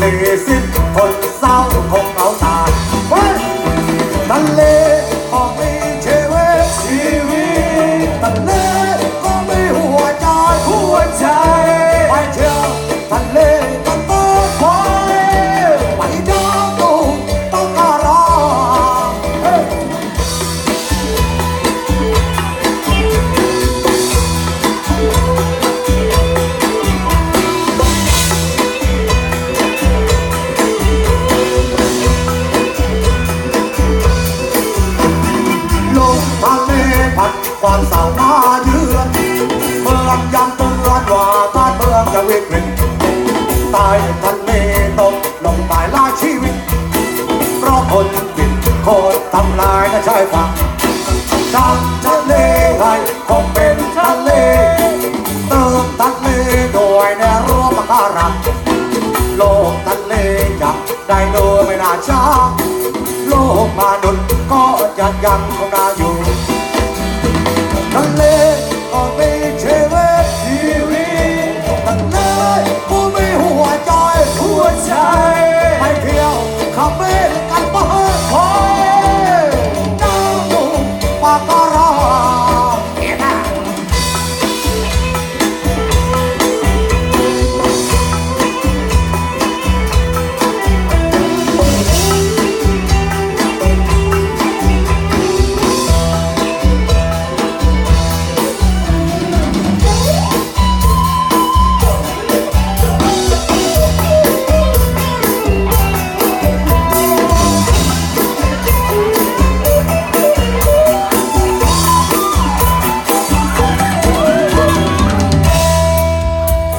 40คนเศร้าคงเหงาตายทะเลก็มีชีวิตทะเลก็มีหัวใจไปเที่ยวทะเลกันต่อไปเที่ยวดูต้องการะลงทะเลพัดความเศร้ามาเยือนเมืองย้ำเตือนว่าบ้านเมืองจะวิกฤตตายทะเลตกลงตายล่าชีวิตเพราะคนผิดคนทำลายนะชายฝั่งจากทะเลไทยคงเป็นทะเลเติมทะเลโดยแนวรั้วปะการังโลกทะเลจับได้โดยไม่น่าช้าโลกมนุษย์ก็จะยังคงน่าอยู่ทะเลก็มีชีวิตทะเลก็มีหัวใจไปเที่ยวขับเบ้กันบ้านน้ำดูปากการัง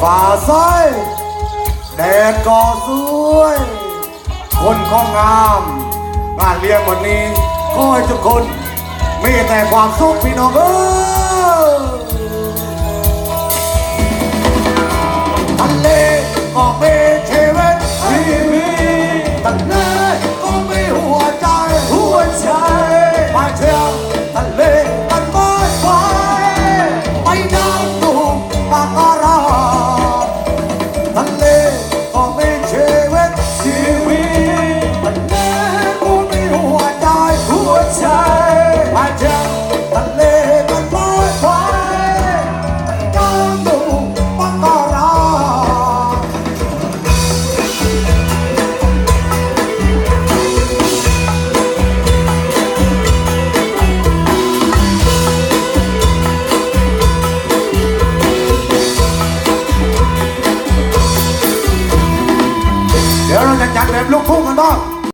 ฝ่าซ้ายแดดก็สวยคนก็งามงานเลี้ยงวันนี้ขอให้ทุกคนมีแต่ความสุขพี่น้องทะเลก็มี